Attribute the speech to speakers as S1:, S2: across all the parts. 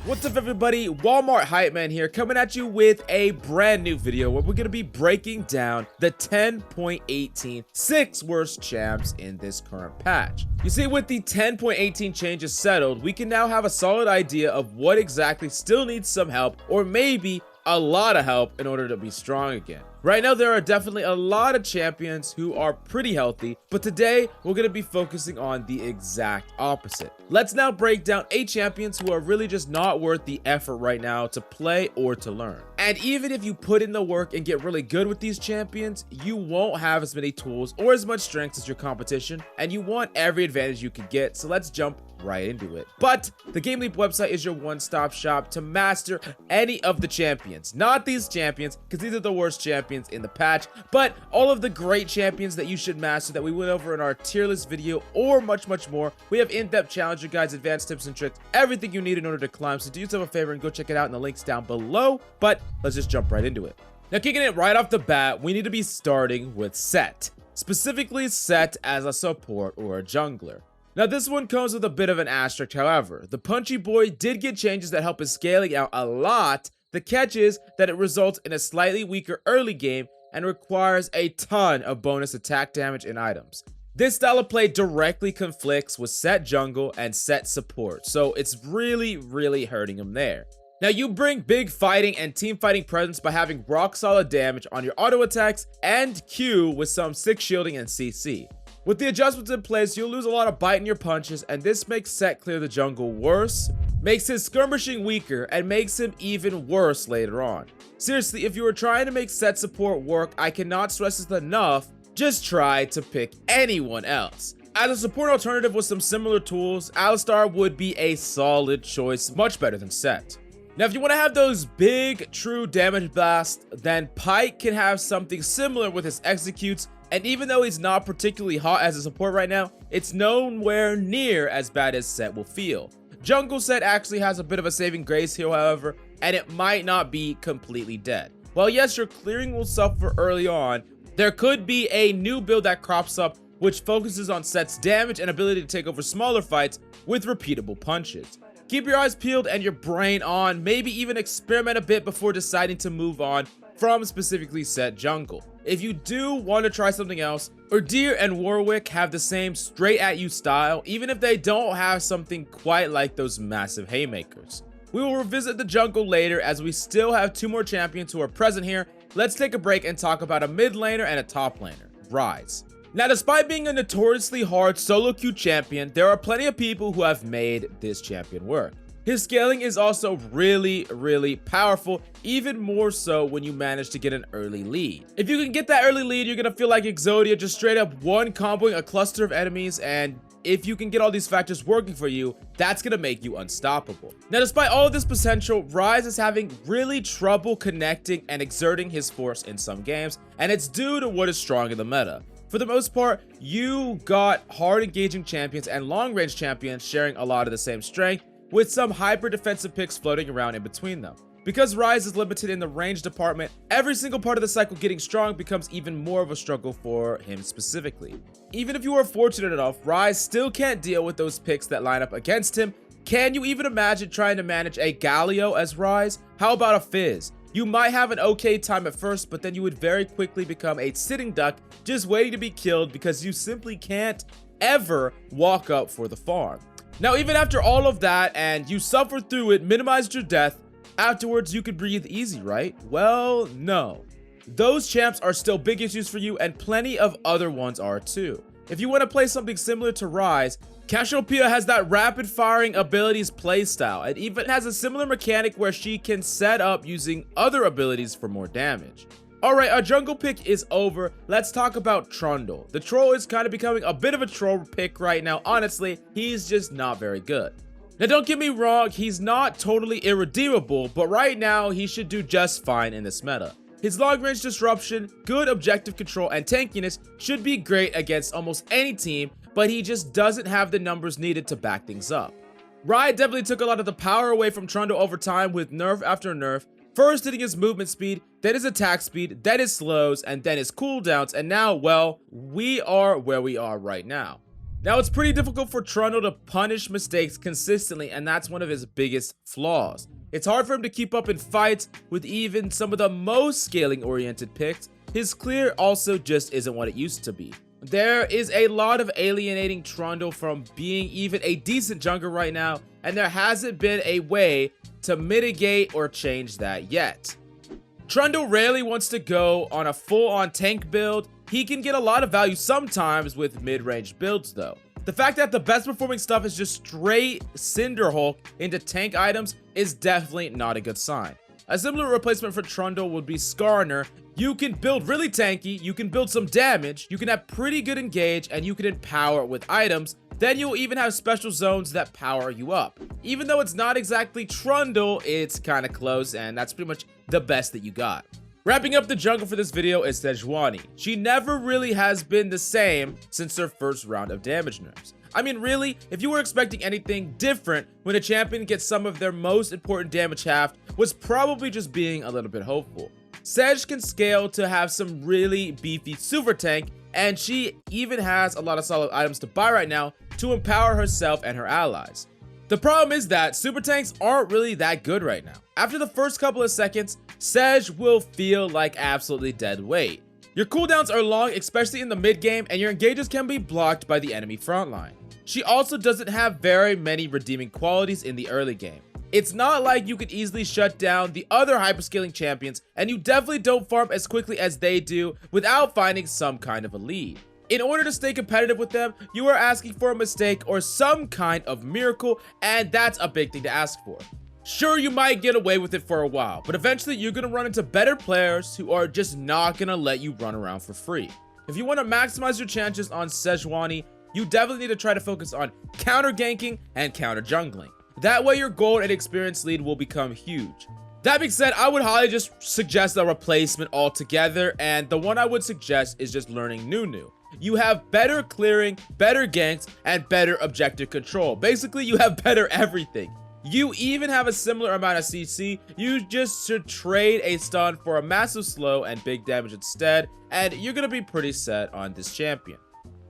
S1: What's up everybody, Walmart Hype Man here, coming at you with a brand new video where we're going to be breaking down the 10.18 6 worst champs in this current patch. You see, with the 10.18 changes settled, we can now have a solid idea of what exactly still needs some help, or maybe a lot of help, in order to be strong again. Right now, there are definitely a lot of champions who are pretty healthy, but today we're going to be focusing on the exact opposite. Let's now break down 8 champions who are really just not worth the effort right now to play or to learn. And even if you put in the work and get really good with these champions, you won't have as many tools or as much strength as your competition, and you want every advantage you can get, so let's jump right into it. But the GameLeap website is your one-stop shop to master any of the champions. Not these champions, because these are the worst champions in the patch, but all of the great champions that you should master that we went over in our tier list video, or much more. We have in-depth challenger guides, advanced tips and tricks, everything you need in order to climb. So do yourself a favor and go check it out in the links down below. But let's just jump right into it. Now, kicking it right off the bat, we need to be starting with Sett. Specifically Sett as a support or a jungler. Now, this one comes with a bit of an asterisk, however. The punchy boy did get changes that help his scaling out a lot. The catch is that it results in a slightly weaker early game and requires a ton of bonus attack damage and items. This style of play directly conflicts with Sett jungle and Sett support, so it's really hurting him there. Now, you bring big fighting and team fighting presence by having rock solid damage on your auto attacks and Q with some sick shielding and CC. With the adjustments in place, you'll lose a lot of bite in your punches, and this makes Sett clear the jungle worse, makes his skirmishing weaker, and makes him even worse later on. Seriously, if you were trying to make Sett support work, I cannot stress this enough, just try to pick anyone else. As a support alternative with some similar tools, Alistar would be a solid choice, much better than Sett. Now, if you want to have those big, true damage blasts, then Pyke can have something similar with his executes. And even though he's not particularly hot as a support right now, it's nowhere near as bad as Sett will feel. Jungle Sett actually has a bit of a saving grace here, however, and it might not be completely dead. While yes, your clearing will suffer early on, there could be a new build that crops up which focuses on Sett's damage and ability to take over smaller fights with repeatable punches. Keep your eyes peeled and your brain on, maybe even experiment a bit before deciding to move on from specifically Sett jungle. If you do want to try something else, Udyr and Warwick have the same straight at you style, even if they don't have something quite like those massive haymakers. We will revisit the jungle later as we still have 2 more champions who are present here. Let's take a break and talk about a mid laner and a top laner, Ryze. Now, despite being a notoriously hard solo queue champion, there are plenty of people who have made this champion work. His scaling is also really powerful, even more so when you manage to get an early lead. If you can get that early lead, you're gonna feel like Exodia, just straight up one comboing a cluster of enemies, and if you can get all these factors working for you, that's gonna make you unstoppable. Now, despite all of this potential, Ryze is having really trouble connecting and exerting his force in some games, and it's due to what is strong in the meta. For the most part, you got hard engaging champions and long range champions sharing a lot of the same strength, with some hyper defensive picks floating around in between them. Because Ryze is limited in the range department, every single part of the cycle getting strong becomes even more of a struggle for him specifically. Even if you are fortunate enough, Ryze still can't deal with those picks that line up against him. Can you even imagine trying to manage a Galio as Ryze? How about a Fizz? You might have an okay time at first, but then you would very quickly become a sitting duck just waiting to be killed because you simply can't ever walk up for the farm. Now, even after all of that and you suffered through it, minimized your death, afterwards you could breathe easy, right? Well, no. Those champs are still big issues for you, and plenty of other ones are too. If you want to play something similar to Ryze, Cassiopeia has that rapid firing abilities playstyle, and even has a similar mechanic where she can set up using other abilities for more damage. Alright, our jungle pick is over. Let's talk about Trundle. The troll is kind of becoming a bit of a troll pick right now. Honestly, he's just not very good. Now, don't get me wrong, he's not totally irredeemable, but right now he should do just fine in this meta. His long range disruption, good objective control, and tankiness should be great against almost any team, but he just doesn't have the numbers needed to back things up. Riot definitely took a lot of the power away from Trundle over time with nerf after nerf, first hitting his movement speed, then his attack speed, then his slows, and then his cooldowns, and now, well, we are where we are right now. Now, it's pretty difficult for Trundle to punish mistakes consistently, and that's one of his biggest flaws. It's hard for him to keep up in fights with even some of the most scaling-oriented picks. His clear also just isn't what it used to be. There is a lot of alienating Trundle from being even a decent jungler right now, and there hasn't been a way to mitigate or change that yet. Trundle rarely wants to go on a full-on tank build. He can get a lot of value sometimes with mid-range builds though. The fact that the best performing stuff is just straight Cinder Hulk into tank items is definitely not a good sign. A similar replacement for Trundle would be Skarner. You can build really tanky, you can build some damage, you can have pretty good engage, and you can empower with items. Then you'll even have special zones that power you up. Even though it's not exactly Trundle, it's kind of close, and that's pretty much the best that you got. Wrapping up the jungle for this video is Sejuani. She never really has been the same since her first round of damage nerfs. I mean, really, if you were expecting anything different when a champion gets some of their most important damage halved, was probably just being a little bit hopeful. Sej can scale to have some really beefy super tank, and she even has a lot of solid items to buy right now to empower herself and her allies. The problem is that super tanks aren't really that good right now. After the first couple of seconds, Sej will feel like absolutely dead weight. Your cooldowns are long, especially in the mid game, and your engages can be blocked by the enemy frontline. She also doesn't have very many redeeming qualities in the early game. It's not like you could easily shut down the other hyperscaling champions, and you definitely don't farm as quickly as they do without finding some kind of a lead. In order to stay competitive with them, you are asking for a mistake or some kind of miracle, and that's a big thing to ask for. Sure, you might get away with it for a while, but eventually you're going to run into better players who are just not going to let you run around for free. If you want to maximize your chances on Sejuani, you definitely need to try to focus on counter ganking and counter jungling. That way your gold and experience lead will become huge. That being said, I would highly just suggest a replacement altogether, and the one I would suggest is just learning Nunu. You have better clearing, better ganks, and better objective control. Basically, you have better everything. You even have a similar amount of CC. You just should trade a stun for a massive slow and big damage instead, and you're gonna be pretty set on this champion.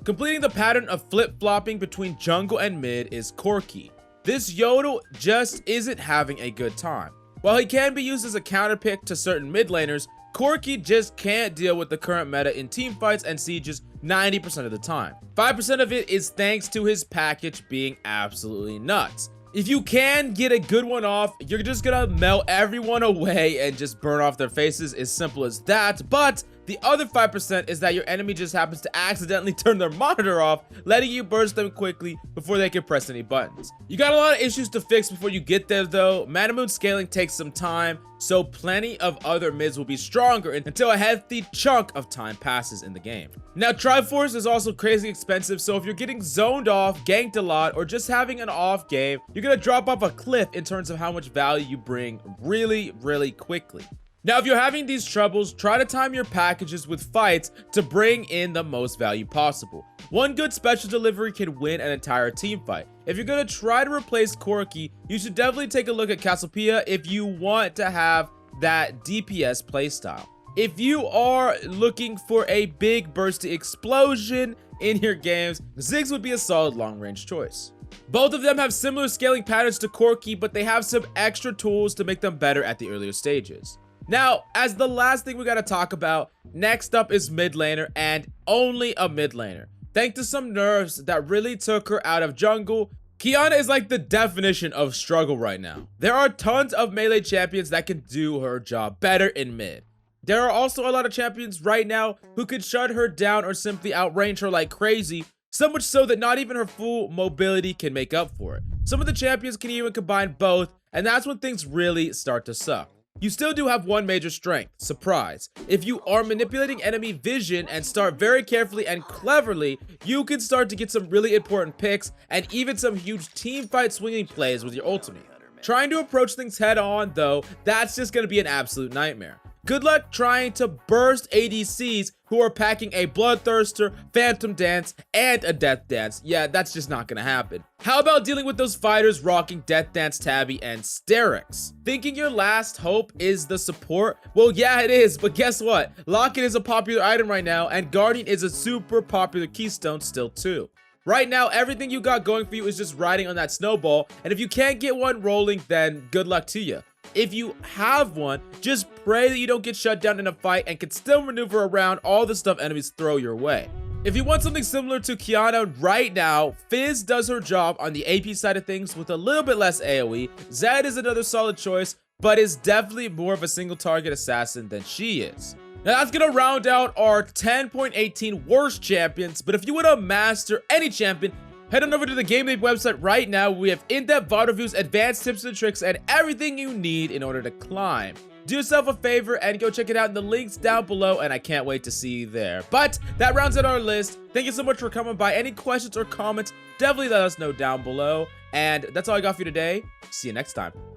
S1: Completing the pattern of flip-flopping between jungle and mid is Corki. This Yodel just isn't having a good time. While he can be used as a counter pick to certain mid laners, Corki just can't deal with the current meta in teamfights and sieges 90% of the time. 5% of it is thanks to his package being absolutely nuts. If you can get a good one off, you're just gonna melt everyone away and just burn off their faces, as simple as that. But the other 5% is that your enemy just happens to accidentally turn their monitor off, letting you burst them quickly before they can press any buttons. You got a lot of issues to fix before you get there though. Mana Moon scaling takes some time, so plenty of other mids will be stronger until a hefty chunk of time passes in the game. Now, Triforce is also crazy expensive, so if you're getting zoned off, ganked a lot, or just having an off game, you're gonna drop off a cliff in terms of how much value you bring really quickly. Now, if you're having these troubles, try to time your packages with fights to bring in the most value possible. One good special delivery can win an entire team fight. If you're going to try to replace Corki, you should definitely take a look at Cassiopeia if you want to have that DPS playstyle. If you are looking for a big bursty explosion in your games, Ziggs would be a solid long-range choice. Both of them have similar scaling patterns to Corki, but they have some extra tools to make them better at the earlier stages. Now, as the last thing we gotta talk about, next up is mid laner, and only a mid laner. Thanks to some nerfs that really took her out of jungle, Qiyana is like the definition of struggle right now. There are tons of melee champions that can do her job better in mid. There are also a lot of champions right now who could shut her down or simply outrange her like crazy, so much so that not even her full mobility can make up for it. Some of the champions can even combine both, and that's when things really start to suck. You still do have one major strength, surprise. If you are manipulating enemy vision and start very carefully and cleverly, you can start to get some really important picks and even some huge team fight swinging plays with your ultimate. Trying to approach things head on though, that's just going to be an absolute nightmare. Good luck trying to burst ADCs who are packing a Bloodthirster, Phantom Dance, and a Death Dance. Yeah, that's just not gonna happen. How about dealing with those fighters rocking Death Dance, Tabby, and Sterix? Thinking your last hope is the support? Well, yeah, it is, but guess what? Locket is a popular item right now, and Guardian is a super popular keystone still too. Right now, everything you got going for you is just riding on that snowball, and if you can't get one rolling, then good luck to you. If you have one, just pray that you don't get shut down in a fight and can still maneuver around all the stuff enemies throw your way. If you want something similar to Qiyana right now, Fizz does her job on the AP side of things with a little bit less AoE. Zedd is another solid choice, but is definitely more of a single target assassin than she is. Now that's gonna round out our 10.18 worst champions, but if you want to master any champion, head on over to the GameLeap website right now. We have in-depth VOD reviews, advanced tips and tricks, and everything you need in order to climb. Do yourself a favor and go check it out in the links down below, and I can't wait to see you there. But that rounds out our list. Thank you so much for coming by. Any questions or comments, definitely let us know down below. And that's all I got for you today. See you next time.